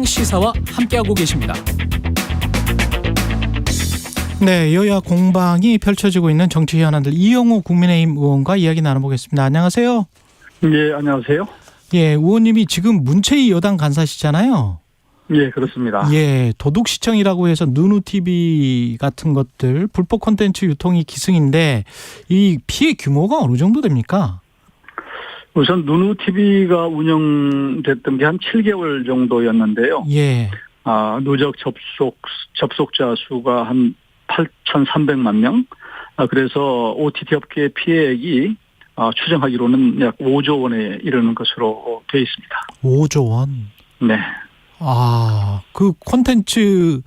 시사와 함께하고 계십니다. 네, 여야 공방이 펼쳐지고 있는 정치 현안들 이영호 국민의힘 의원과 이야기 나눠보겠습니다. 안녕하세요. 예, 안녕하세요. 예, 의원님이 지금 문체위 여당 간사시잖아요. 예, 그렇습니다. 예, 도둑시청이라고 해서 누누TV 같은 것들 불법 콘텐츠 유통이 기승인데 이 피해 규모가 어느 정도 됩니까? 우선 누누TV가 운영됐던 게 한 7개월 정도였는데요. 예. 누적 접속자 수가 한 8,300만 명. 그래서 OTT 업계의 피해액이 추정하기로는 약 5조 원에 이르는 것으로 되어 있습니다. 5조 원? 네. 그 콘텐츠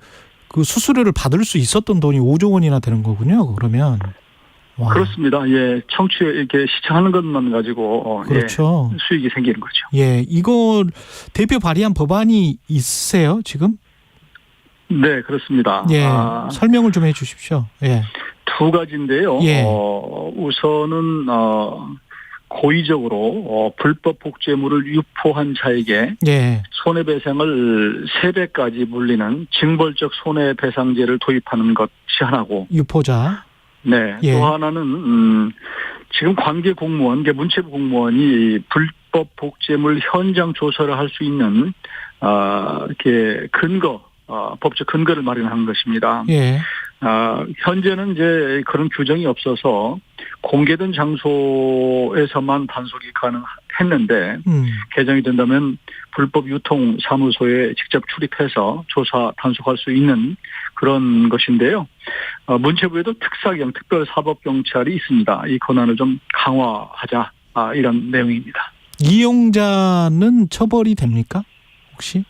그 수수료를 받을 수 있었던 돈이 5조 원이나 되는 거군요, 그러면. 와. 그렇습니다. 예, 청취 이렇게 시청하는 것만 가지고 그렇죠. 예, 수익이 생기는 거죠. 예, 이거 대표 발의한 법안이 있으세요, 지금? 네, 그렇습니다. 예, 설명을 좀 해주십시오. 예. 두 가지인데요. 예. 우선은 고의적으로 불법 복제물을 유포한 자에게 예. 손해배상을 3배까지 물리는 징벌적 손해배상제를 도입하는 것이 하나고, 유포자. 네. 예. 또 하나는 지금 관계 공무원, 문체부 공무원이 불법 복제물 현장 조사를 할 수 있는 이렇게 법적 근거를 마련하는 것입니다. 예. 현재는 이제 그런 규정이 없어서 공개된 장소에서만 단속이 가능했는데 개정이 된다면 불법 유통 사무소에 직접 출입해서 조사 단속할 수 있는 그런 것인데요. 문체부에도 특사경 특별사법경찰이 있습니다. 이 권한을 좀 강화하자, 이런 내용입니다. 이용자는 처벌이 됩니까? 혹시?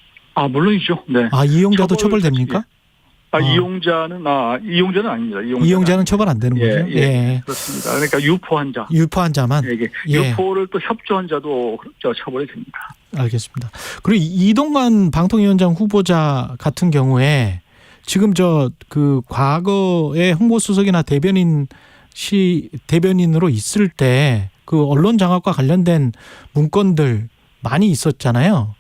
물론이죠. 네. 이용자도 처벌됩니까? 이용자는 아닙니다. 이용자는 처벌 안 되는 거죠? 예. 그렇습니다. 그러니까 유포한 자만. 유포를 또 협조한 자도 처벌이 됩니다. 알겠습니다. 그리고 이동관 방통위원장 후보자 같은 경우에 지금 그 과거에 홍보수석이나 대변인으로 있을 때 그 언론 장악과 관련된 문건들 많이 있었잖아요.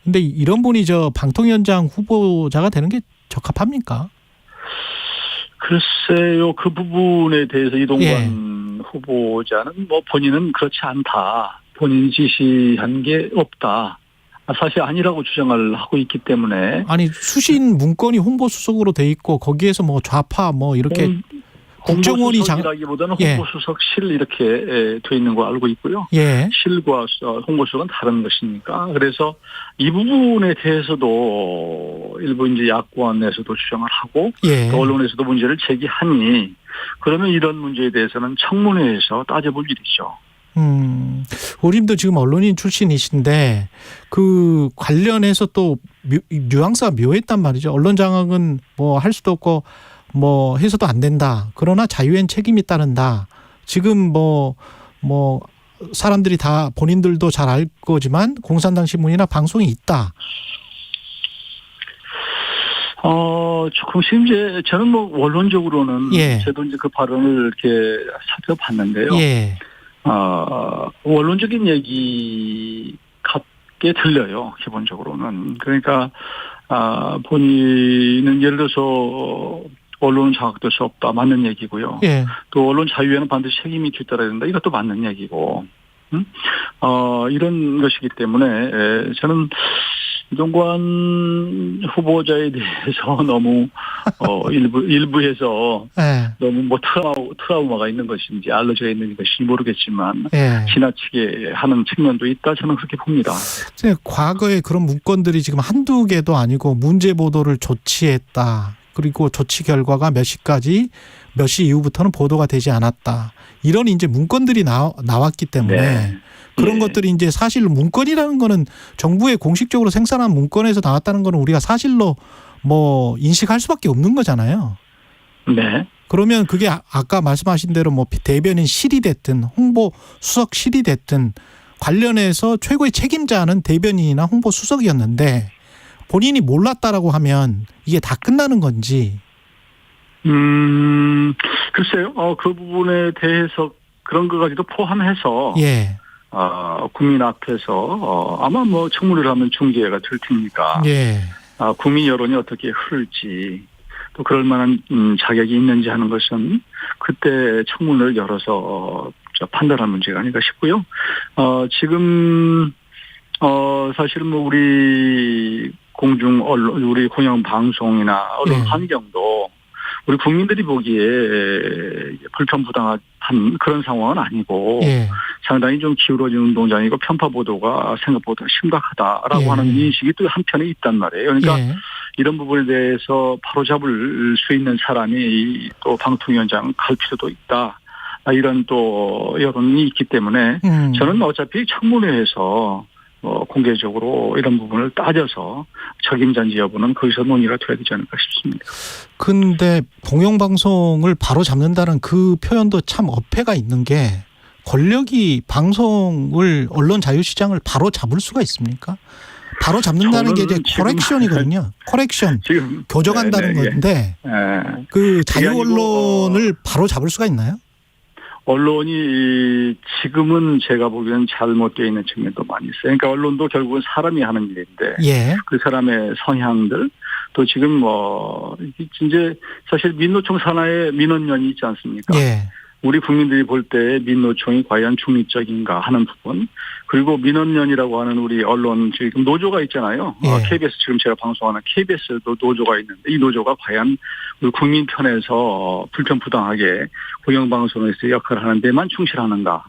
근데 이런 분이 방통위원장 후보자가 되는 게 적합합니까? 글쎄요, 그 부분에 대해서 이동관 후보자는 본인은 그렇지 않다. 본인이 지시한 게 없다. 사실 아니라고 주장을 하고 있기 때문에. 아니, 수신 문건이 홍보수석으로 돼 있고 거기에서 좌파 이렇게 국정원이 홍보수석이라기보다는 홍보수석실 이렇게 돼 있는 거 알고 있고요. 예. 실과 홍보수석은 다른 것이니까. 그래서 이 부분에 대해서도 일부 이제 야권에서도 주장을 하고 또 언론에서도 문제를 제기하니, 그러면 이런 문제에 대해서는 청문회에서 따져볼 일이죠. 우림도 지금 언론인 출신이신데 그 관련해서 또 뉘앙스가 묘했단 말이죠. 언론 장악은 할 수도 없고 해서도 안 된다. 그러나 자유엔 책임이 따른다. 지금 사람들이 다 본인들도 잘 알 거지만 공산당 신문이나 방송이 있다. 조금씩 이제 저는 원론적으로는 저도 이제 그 발언을 이렇게 살펴봤는데요. 예. 원론적인 얘기 같게 들려요. 기본적으로는. 그러니까 본인은 예를 들어서 언론은 장악될 수 없다. 맞는 얘기고요. 예. 또 언론 자유에는 반드시 책임이 뒤따라야 된다. 이것도 맞는 얘기고. 이런 것이기 때문에 저는 이동관 후보자에 대해서 너무 일부에서 너무 트라우마가 있는 것인지 알려져 있는 것인지 모르겠지만 지나치게 하는 측면도 있다. 저는 그렇게 봅니다. 과거에 그런 문건들이 지금 한두 개도 아니고 문제 보도를 조치했다. 그리고 조치 결과가 몇 시 이후부터는 보도가 되지 않았다. 이런 이제 문건들이 나왔기 때문에 그런 것들이 이제 사실 문건이라는 거는 정부의 공식적으로 생산한 문건에서 나왔다는 거는 우리가 사실로 인식할 수밖에 없는 거잖아요. 네. 그러면 그게 아까 말씀하신 대로 대변인 실이 됐든 홍보 수석 실이 됐든 관련해서 최고의 책임자는 대변인이나 홍보 수석이었는데 본인이 몰랐다라고 하면 이게 다 끝나는 건지. 글쎄요. 그 부분에 대해서 그런 것까지도 포함해서 국민 앞에서 아마 뭐 청문회를 하면 중계가 될 테니까 예. 국민 여론이 어떻게 흐를지 또 그럴 만한 자격이 있는지 하는 것은 그때 청문회를 열어서 판단할 문제가 아닌가 싶고요. 지금 사실은 뭐 우리 공중 언론, 우리 공영 방송이나 언론 환경도 우리 국민들이 보기에 불편부당한 그런 상황은 아니고 상당히 좀 기울어진 운동장이고 편파 보도가 생각보다 심각하다라고 하는 인식이 또 한편에 있단 말이에요. 그러니까 이런 부분에 대해서 바로잡을 수 있는 사람이 또 방통위원장 갈 필요도 있다. 이런 또 여론이 있기 때문에 저는 어차피 청문회에서 공개적으로 이런 부분을 따져서 적임자인지 여부는 거기서 논의가 돼야 되지 않을까 싶습니다. 근데 공영방송을 바로 잡는다는 그 표현도 참 어폐가 있는 게 권력이 방송을 언론 자유시장을 바로 잡을 수가 있습니까? 바로 잡는다는 게 이제 커렉션이거든요. 커렉션. 지금 교정한다는 건데 그 자유 언론을 바로 잡을 수가 있나요? 언론이 지금은 제가 보기에는 잘못되어 있는 측면도 많이 있어요. 그러니까 언론도 결국은 사람이 하는 일인데 그 사람의 성향들 또 지금 뭐 이제 사실 민노총 산하에 민원연이 있지 않습니까? 우리 국민들이 볼 때 민노총이 과연 중립적인가 하는 부분 그리고 민원연이라고 하는 우리 언론 지금 노조가 있잖아요. KBS 지금 제가 방송하는 KBS도 노조가 있는데 이 노조가 과연 우리 국민 편에서 불편부당하게 공영방송에서 역할을 하는 데만 충실하는가.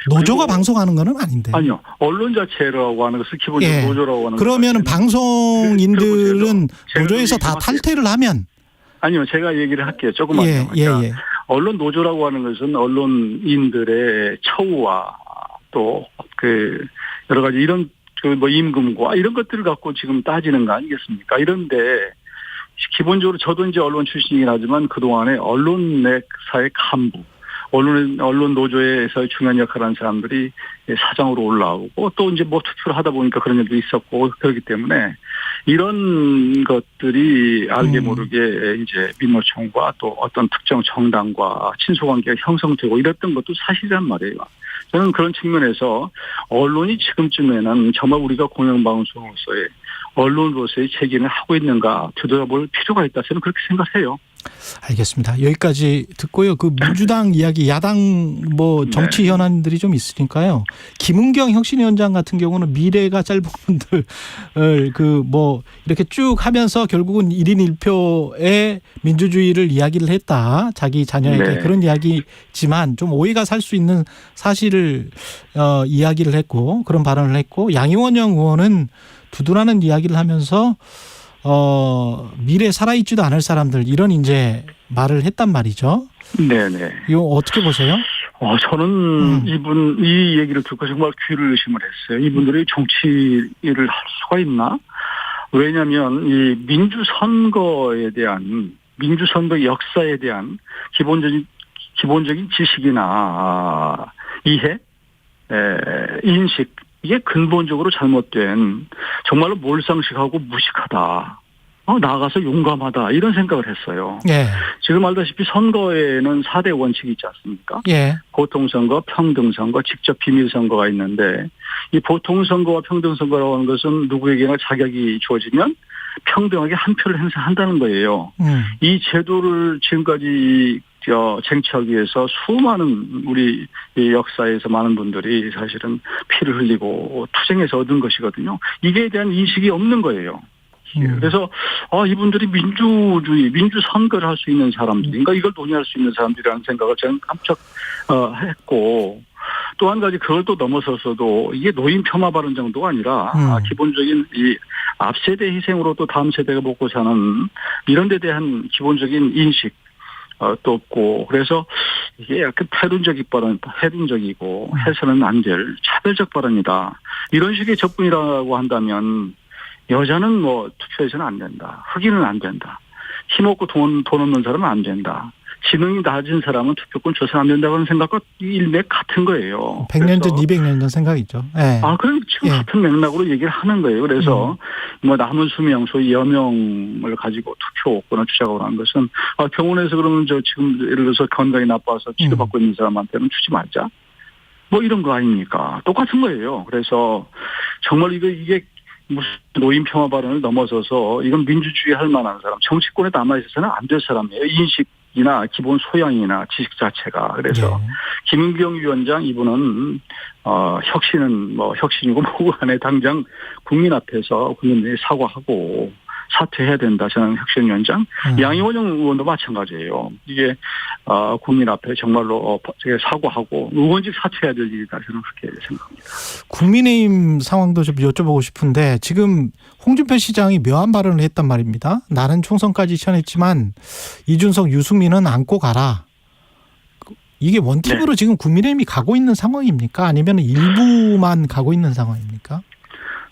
노조가 방송하는 건 아닌데. 아니요. 언론 자체라고 하는 것을 기본적으로 노조라고 하는 그러면 방송인들은 노조에서 다 탈퇴를 하면. 아니요. 제가 얘기를 할게요. 조금만요. 그러니까 언론 노조라고 하는 것은 언론인들의 처우와 또 그 여러 가지 이런 뭐 임금과 이런 것들을 갖고 지금 따지는 거 아니겠습니까? 이런데 기본적으로 저도 이제 언론 출신이긴 하지만 그동안에 언론사의 간부, 언론 노조에서 중요한 역할을 하는 사람들이 사장으로 올라오고 또 이제 뭐 투표를 하다 보니까 그런 일도 있었고 그렇기 때문에 이런 것들이 알게 모르게 이제 민노총과 또 어떤 특정 정당과 친소관계가 형성되고 이랬던 것도 사실이란 말이에요. 저는 그런 측면에서 언론이 지금쯤에는 정말 우리가 공영방송으로서의 언론으로서의 책임을 하고 있는가 되돌아볼 필요가 있다. 저는 그렇게 생각해요. 알겠습니다. 여기까지 듣고요. 그 민주당 이야기, 야당 뭐 정치 현안들이 좀 있으니까요. 김은경 혁신위원장 같은 경우는 미래가 짧은 분들 그 뭐 이렇게 쭉 하면서 결국은 1인 1표의 민주주의를 이야기를 했다. 자기 자녀에게 그런 이야기지만 좀 오해가 살 수 있는 사실을 이야기를 했고 그런 발언을 했고 양이원영 의원은 두둔하는 이야기를 하면서 미래 살아있지도 않을 사람들 이런 이제 말을 했단 말이죠. 네네. 이거 어떻게 보세요? 저는 이 얘기를 듣고 정말 귀를 의심을 했어요. 이분들이 정치를 할 수가 있나? 왜냐하면 이 민주선거에 대한 민주선거 역사에 대한 기본적인 지식이나 이해, 인식 이게 근본적으로 잘못된 정말로 몰상식하고 무식하다. 나아가서 용감하다. 이런 생각을 했어요. 지금 알다시피 선거에는 4대 원칙이 있지 않습니까? 보통선거, 평등선거, 직접 비밀선거가 있는데 이 보통선거와 평등선거라고 하는 것은 누구에게나 자격이 주어지면 평등하게 한 표를 행사한다는 거예요. 이 제도를 지금까지 쟁취하기 위해서 수많은 우리 역사에서 많은 분들이 사실은 피를 흘리고 투쟁해서 얻은 것이거든요. 이게 대한 인식이 없는 거예요. 그래서 이분들이 민주주의, 민주선거를 할 수 있는 사람들인가 이걸 논의할 수 있는 사람들이라는 생각을 저는 깜짝 했고 또 한 가지 그걸 또 넘어서서도 이게 노인 폄하 발언 정도가 아니라 기본적인 이 앞세대 희생으로 또 다음 세대가 먹고 사는 이런 데 대한 기본적인 인식 또 없고 그래서 이게 약간 패륜적이고 해서는 안 될 차별적 발언이다. 이런 식의 접근이라고 한다면 여자는 뭐 투표해서는 안 된다. 흑인은 안 된다. 힘없고 돈 없는 사람은 안 된다. 지능이 낮은 사람은 투표권 줘서는 안 된다고 하는 생각과 일맥 같은 거예요. 100년 전, 200년 전 생각이죠. 그럼 지금 같은 맥락으로 얘기를 하는 거예요. 그래서 뭐 남은 수명, 소위 여명을 가지고 투표권을 주자고 하는 것은 병원에서 그러면 지금 예를 들어서 건강이 나빠서 치료받고 있는 사람한테는 주지 말자. 뭐 이런 거 아닙니까? 똑같은 거예요. 그래서 정말 이게 무슨 노인 평화 발언을 넘어서서 이건 민주주의 할 만한 사람, 정치권에 남아있어서는 안 될 사람이에요. 인식이나 기본 소양이나 지식 자체가. 그래서 김은경 위원장 이분은 혁신은 뭐 혁신이고 뭐고 간에 당장 국민 앞에서 국민들이 사과하고 사퇴해야 된다. 저는 혁신위원장. 양이원영 의원도 마찬가지예요. 이게 국민 앞에 정말로 사과하고 의원직 사퇴해야 될 일이다. 저는 그렇게 생각합니다. 국민의힘 상황도 좀 여쭤보고 싶은데 지금 홍준표 시장이 묘한 발언을 했단 말입니다. 나는 총선까지 치렀지만 이준석, 유승민은 안고 가라. 이게 원팀으로 지금 국민의힘이 가고 있는 상황입니까? 아니면 일부만 가고 있는 상황입니까?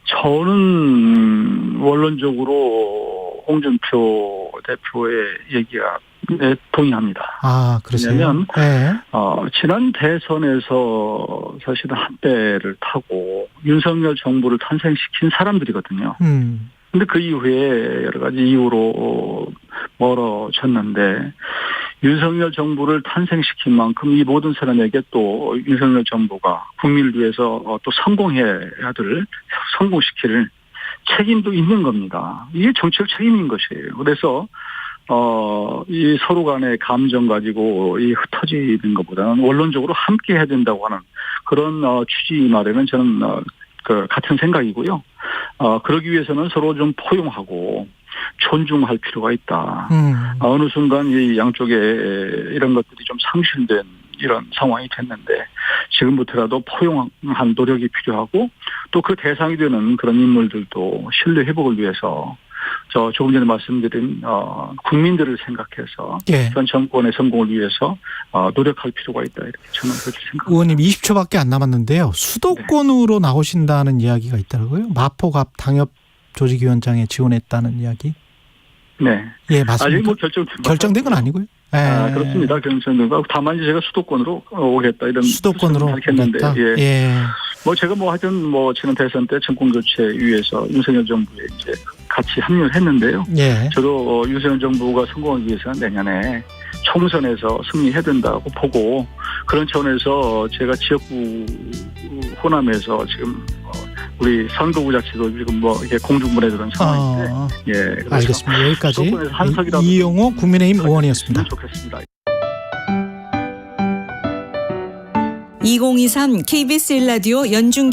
저는 원론적으로 홍준표 대표의 얘기가 동의합니다. 아, 그러세요? 왜냐하면 네. 지난 대선에서 사실은 한 배를 타고 윤석열 정부를 탄생시킨 사람들이거든요. 근데 그 이후에 여러 가지 이유로 멀어졌는데 윤석열 정부를 탄생시킨 만큼 이 모든 사람에게 또 윤석열 정부가 국민을 위해서 또 성공시킬 책임도 있는 겁니다. 이게 정치적 책임인 것이에요. 그래서 이 서로 간의 감정 가지고 이 흩어지는 것보다는 원론적으로 함께 해야 된다고 하는 그런 취지 말에는 저는 같은 생각이고요. 그러기 위해서는 서로 좀 포용하고 존중할 필요가 있다. 어느 순간 이 양쪽에 이런 것들이 좀 상실된 이런 상황이 됐는데 지금부터라도 포용한 노력이 필요하고 또 그 대상이 되는 그런 인물들도 신뢰 회복을 위해서 조금 전에 말씀드린 국민들을 생각해서 현 정권의 성공을 위해서 노력할 필요가 있다. 이렇게 저는 그렇게 생각합니다. 의원님 20초밖에 안 남았는데요. 수도권으로 나오신다는 이야기가 있더라고요. 마포갑 당협조직위원장에 지원했다는 이야기. 네. 예, 맞습니다. 아직 뭐 결정된 건 아니고요. 그렇습니다. 결정된 다만 제가 수도권으로 오겠다 이런 수도권으로 밝혔는데, 뭐 제가 하여튼 지난 대선 때 정권 교체 위해서 윤석열 정부에 이제 같이 합류를 했는데요. 저도 윤석열 정부가 성공하기 위해서는 내년에 총선에서 승리해야 된다고 보고 그런 차원에서 제가 지역구 호남에서 지금 우리 선거구 자체도 지금 이렇게 공중분해 들은 상황인데, 알겠습니다. 여기까지 한석이라도 이용호 국민의힘 의원이었습니다. 좋겠습니다. 2023 KBS 1라디오 연중